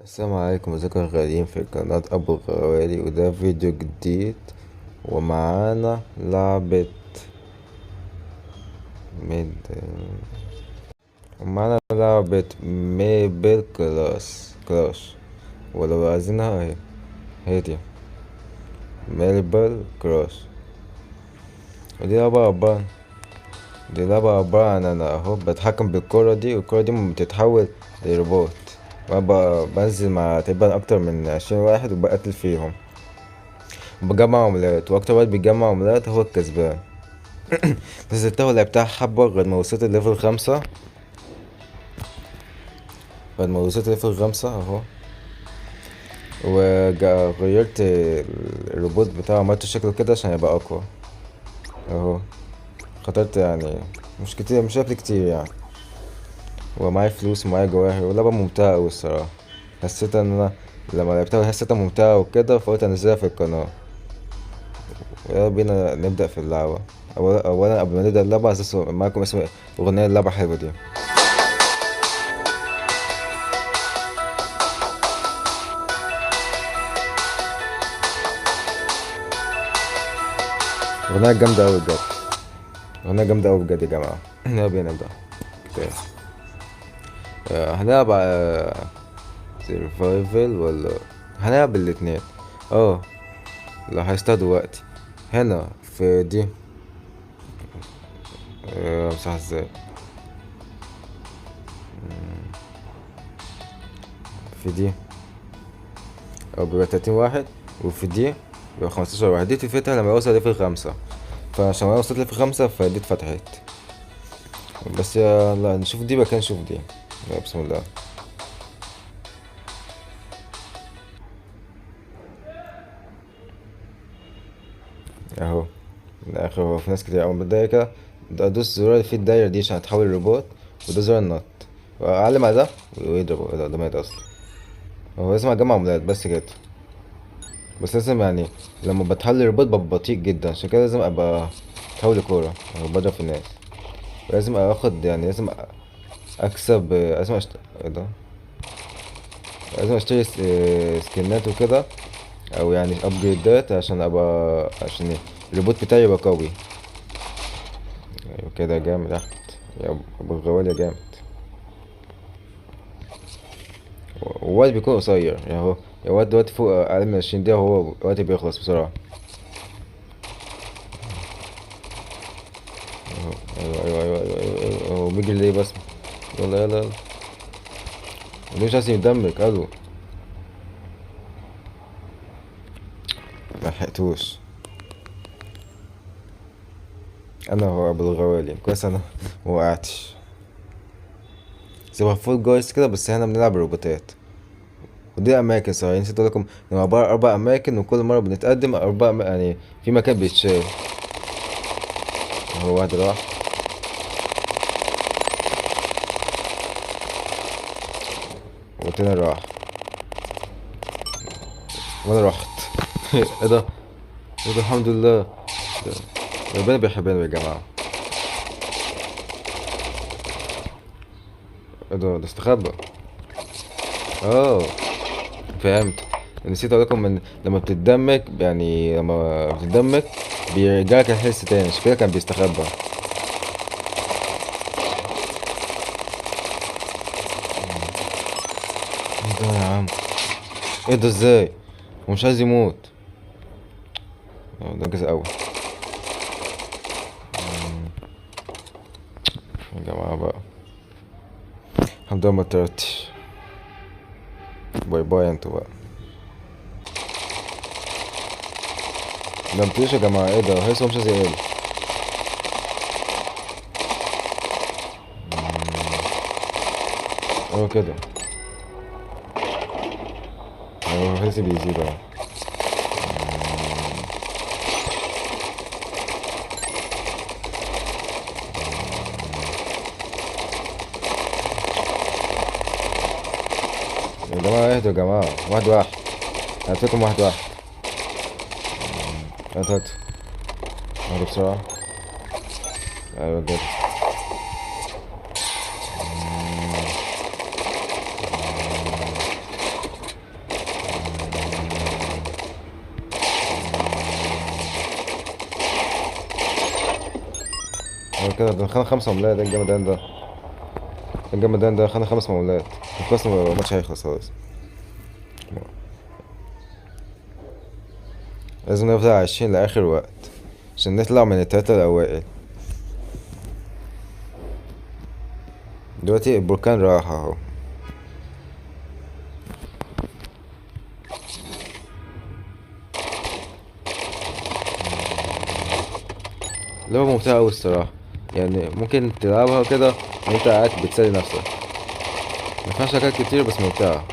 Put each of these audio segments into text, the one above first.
السلام عليكم، ازيكم يا غاليين في قناة أبو الغوالي، وده فيديو جديد. ومعانا لعبة ميد ميبل كلاش. ولو عايزينها هي دي ميبل كلاش. ودي لعبة عبارة دي لعبة عبارة عن أنا أهو بتحكم بالكرة دي، والكرة دي بتتحول لروبوت. وأنا بنزل مع تقريبا أكتر من 20 واحد وبقتل فيهم، بجمع عملات، واكتر واحد بيجمع عملات هو الكسبان. نزلتها ولعبتها حبة لغاية ما وصلت الليفل 5. لغاية ما وصلت الليفل 5 اهو. وغيرت الروبوت بتاعه، عملت شكله كده عشان يبقى اقوى اهو. خطرت يعني مش كتير، مش قبل كتير يعني. ومعايا فلوس ومعايا جواهر، ولعبة ممتعة اوي الصراحة. حسيت ان انا لما لعبتها حسيتها ممتعة وكده، فقلت انزلها في القناة. ويلا بينا نبدأ في اللعبة. أولا قبل ما نبدأ اللعبة عايز معاكم اسم أغنية اللعبة حلوة دي. أغنية جامدة أوي بجد. أغنية جامدة أوي بجد يا جماعة. يلا بينا نبدأ. اوكي. هنلعب سرفايفل ولا هنلعب الاتنين؟ اه. لا هيستهدوا وقتي. هنا في دي امسح ازاي؟ في دي او بيبقى 30 واحد، وفي دي بيبقى 15 واحد. دي تفتح لما يوصل ليفل 5، فعشان ما وصلت ليفل 5 فدي اتفتحت. بس لا نشوف دي بقى، نشوف دي. يلا بسم الله. اهو من الاخر، هو في ناس كتير اول ما الدايره كده ادوس زرار اللي فيه الدايره دي عشان اتحول لروبوت، وده زرار النط، واعلم على ده ويضربه. إيه ده مات اصلا. هو لازم اجمع عملات بس كده. بس لازم يعني لما بتحول لروبوت ببقى بطيء جدا، عشان كده لازم ابقى اتحول لكورة او بضرب في الناس. لازم اخد يعني لازم اكسب، ايه ده؟ لازم اشتري سكنات وكده، او يعني ابجريدات عشان ابقى عشان الروبوت بتاعي يبقى قوي. ايوه كده جامد احمد، يا ابو الغوالي جامد. ووقت بيكون قصير يعني، هو الوقت دلوقتي فوق اقل من 20 دقيقة، وهو وقت بيخلص بسرعة. ايوه ايوه ايوه ايوه ايوه, أيوة. هو بيجري ليه بس؟ يلا يلا يلا. ليه مش عايز يدمك؟ الو. ملحقتوش. انا هو ابو الغوالي كويس، انا موقعتش. سيبها فول جايز كده، بس احنا بنلعب روبوتات. ودي اماكن صحيح نسيت اقول لكم ان عبارة 4 اماكن، وكل مرة بنتقدم يعني في مكان بيتشال. هو واحد راح. والتاني راح. وانا رحت. ايه ده؟ ايه ده؟ الحمد لله. ده- ربنا بيحبنا يا جماعة. ايه ده استخبى. اه فهمت. نسيت اقول لكم ان لما بتتدمج، يعني لما بتتدمج بيرجعك الحس تاني، عشان كده كان بيستخبى. ايه ده يا عم؟ ايه ده ازاي؟ هو مش عايز يموت. ده جزء اول يا جماعة بقى. الحمد لله ما طلعتش. باي باي انتوا بقى. ده مطيش يا جماعة. ايه ده؟ هيثم مش عايز يقل. هو كده. هو هيثم بيزيد اهو. يا جماعة اهدوا يا جماعة، واحد واحد. هاتلكم واحد واحد. هات هات. هات بسرعة. ايوه جد. كده ده خدنا 5 عملات. ده الجمدان ده. الجمدان ده خدنا 5 عملات. خلاص الماتش هيخلص خلاص. لازم نفضل عايشين لآخر وقت عشان نطلع من ال3 الأوائل. دلوقتي البركان راح اهو. لعبة ممتعة أوي الصراحة. يعني ممكن تلعبها كده وانت قاعد بتسلي نفسك. مفيهاش حاجات كتير بس ممتعة.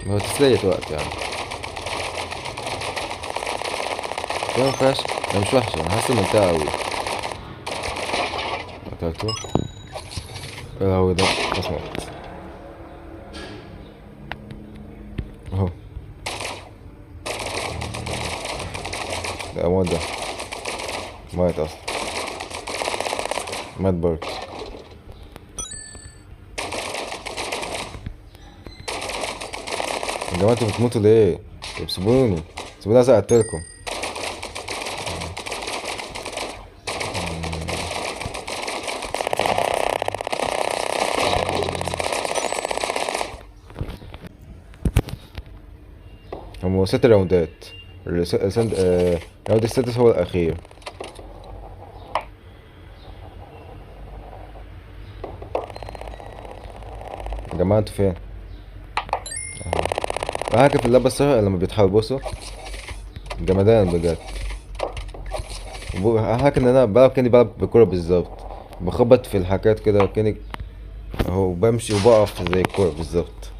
هو تسلية وقت يعني. كده مفيهاش. هي مش وحشة، أنا حاسس ممتعة أوي. قتلته. ايه الهوا ده؟ خلاص مات اهو. ده موت ده. مات أصلا. مات برضه. يا جماعة انتوا بتموتوا ليه؟ طب سيبوني. سيبوني عايز أقتلكم. هم 6 راوندات. الراوند السادس هو الأخير. يا جماعة انتوا فين؟ حاجة في اللعبة الصراحة لما بيتحاول بصوا. جمدان بجد. حاجة ان انا بلعب كأني بلعب بكورة بالظبط. بخبط في الحاجات كده كأني اهو بمشي وبقف زي الكورة بالظبط.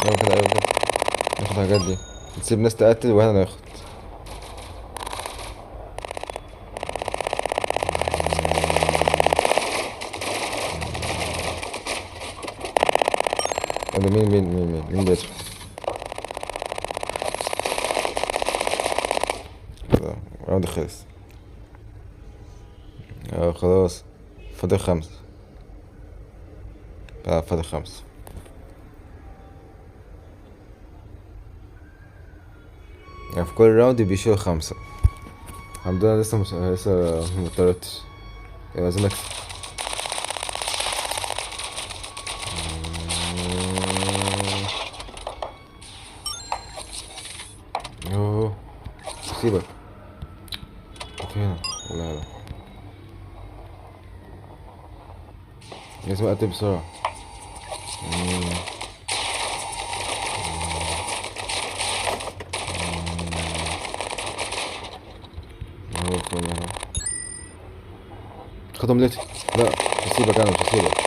ايوه كده ايوه كده. ناخد الحاجات دي. نسيب ناس تقتل واحنا ناخد. ولا مين بيدخل. كده الراوند خلص. اه خلاص. فاضل 5. فاضل 5. يعني في كل راوند بيشيلوا 5. الحمد لله لسه مطردتش. لازم اكسب. اوه. سيبك. هنا. لا لا. لازم اقتل بسرعة. اهو فين اهو. خد عملتي. لا مش هسيبك، انا مش هسيبك.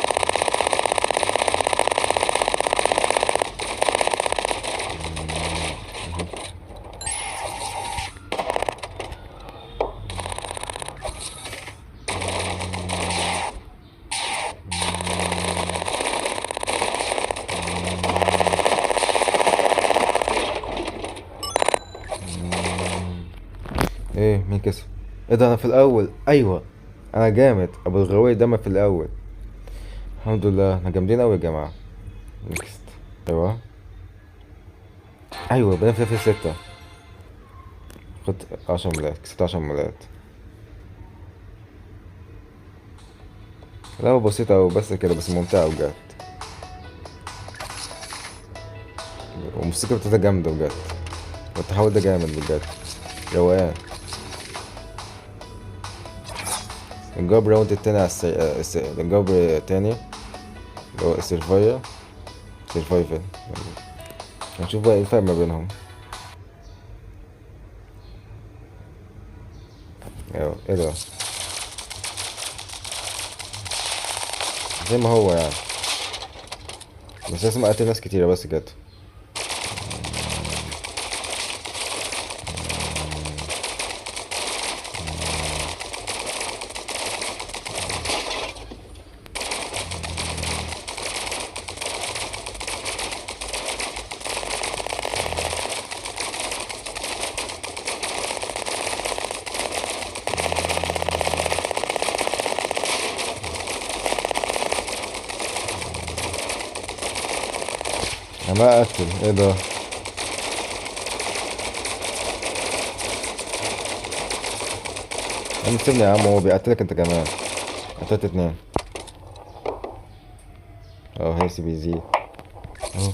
ايه مين كسب؟ ايه ده انا في الاول؟ ايوه. انا جامد ابو الغوية دم في الاول. الحمد لله احنا جامدين اوي يا جماعة. نكست. ايوه. ايوه بقينا في 6. خد 10 ملايات. كسبت 10 ملايات. لا هو بسيطة أوي بس كده، بس ممتعة بجد. والموسيقى بتاعتها جامدة بجد. والتحول ده جامد بجد. روقان. نجرب الراوند التاني على نجرب التاني اللي هو سيرفايفل. هنشوف بقى ايه الفرق ما بينهم. ايوه ايه ده. زي ما هو يعني. بس لازم اقتل ناس كتيرة بس كده. انا ما اقتل ايه ده؟ يا عم سيبني يا عم، هو بيقتلك انت كمان. قتلت اتنين. اه هيسي بيزيد اهو.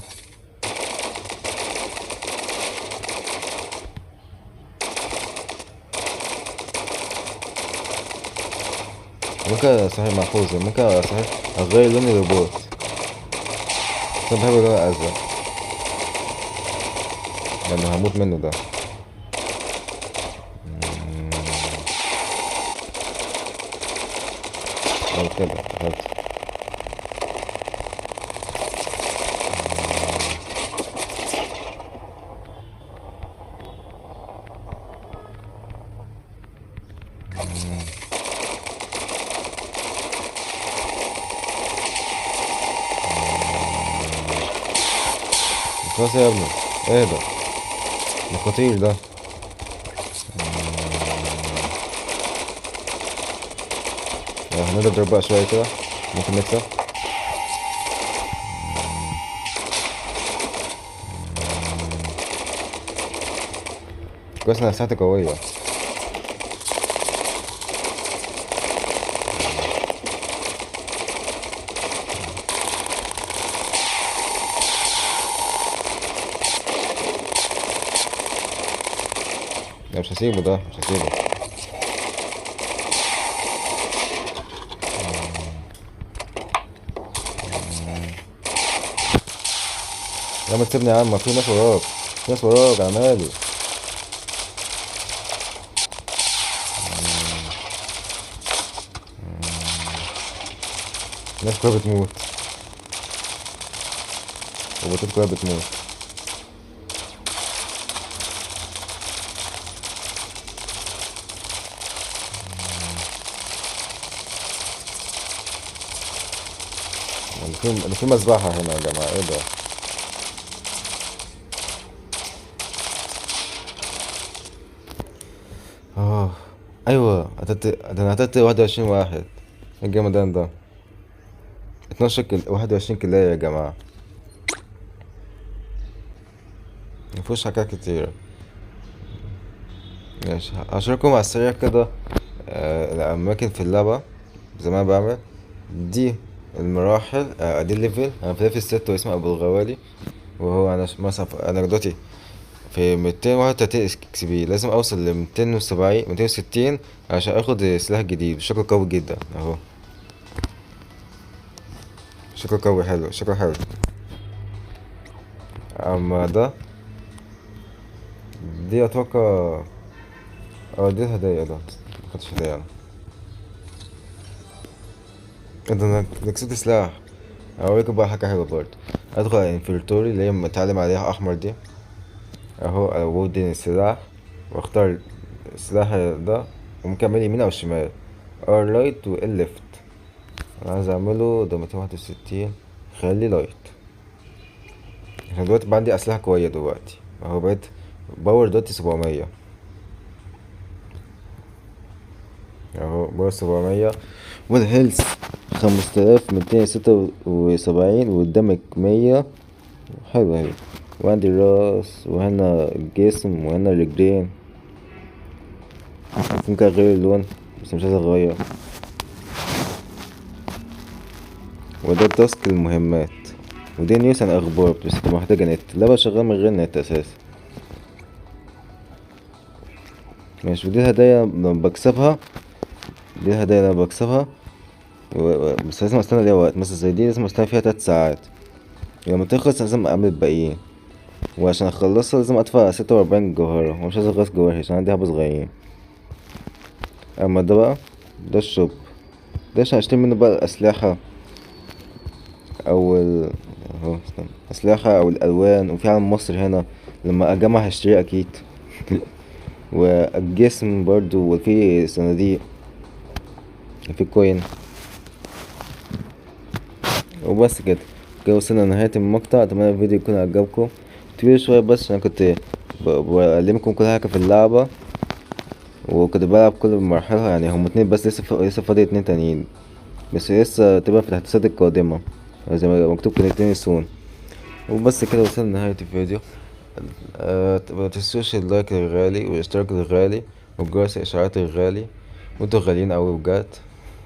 ممكن صحيح محفوظة، ممكن صحيح اغير لون الروبوت. بس انا بحب اللون الازرق لانه هموت منه ده. او كده قتلت. خلاص يا ابني. ايه ده؟ ده خطير ده. هنضرب بقى شوية كده، ممكن نكسب. كويس ان اسلحتي قوية. لا مش هسيبه ده، مش هسيبه. يا ما تسيبني يا عم، في ناس وراك، في ناس وراك، انا مالي. الناس كلها بتموت، الروبوتات كلها بتموت. ده في مذبحة هنا يا جماعة، ايه ده؟ اه ايوه قتلت ده، انا قتلت 21 واحد. ايه الجمدان ده؟ 12 21 كلاية يا جماعة. مفيهوش حاجات كتير. ماشي هشارككم على السريع كده. الأماكن في اللعبة زي ما أنا بعمل. دي المراحل، دي الليفل. أنا في ليفل 6 واسمي أبو الغوالي. وهو أنا مثلا أنا دلوقتي في 231 اكس بي، لازم أوصل ل 260 عشان آخد سلاح جديد شكله قوي جدا أهو. شكله قوي حلو، شكله حلو. أما ده، دي أتوقع دي هدايا. ده مخدتش هدايا أنا. إيه ده؟ أنا كسبت سلاح. اوريكم بقى حاجة حلوة برضه. ادخل على انفنتوري اللي هي متعلم عليها احمر دي اهو، اودي السلاح واختار السلاح ده، وممكن اعمل يمين او شمال، ار لايت و ال ليفت. انا عايز اعمله ده 261، خليه لايت. احنا دلوقتي بقى عندي اسلحة قوية دلوقتي اهو، بقيت باور دلوقتي 700 اهو، باور 700. والهيلث 5276، والدمج 100. حلو حلو. وعندي الراس، وهنا الجسم، وهنا الرجلين. ممكن اغير اللون بس مش عايز اغير. وده تاسك المهمات. ودي نيوز عن اخبار بس تبقى محتاجة نت، اللعبة شغالة من غير نت اساسا. ماشي. ودي الهدايا لما بكسبها، دي الهدايا لما بكسبها بس لازم استنى ليها وقت، مثلا زي دي لازم استنى فيها 3 ساعات. لما تخلص لازم اعمل الباقيين، وعشان اخلصها لازم ادفع 46 جوهرة، ومش عايز اخلص جواهر عشان عندي حبة صغيرين. اما ده بقى، ده الشوب. ده عشان اشتري منه بقى الاسلحة او اهو استنى، اسلحة او الالوان. وفي علم مصر هنا لما اجمع هشتريه اكيد. والجسم برضو، وفي صناديق، وفي كوين. وبس كده. كده وصلنا لنهاية المقطع. اتمنى الفيديو يكون عجبكم. طويل شوية بس عشان كنت بعلمكم كل حاجة في اللعبة، وكنت بلعب كل مراحلها. يعني هم 2 بس، لسه فاضي 2 تانيين، بس لسه تبقى في التحديثات القادمة زي ما مكتوب كونتينيو سون. وبس كده وصلنا لنهاية الفيديو. متنسوش اللايك الغالي والاشتراك الغالي وجرس الإشعارات الغالي، وانتوا غاليين أوي بجد.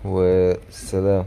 والسلام.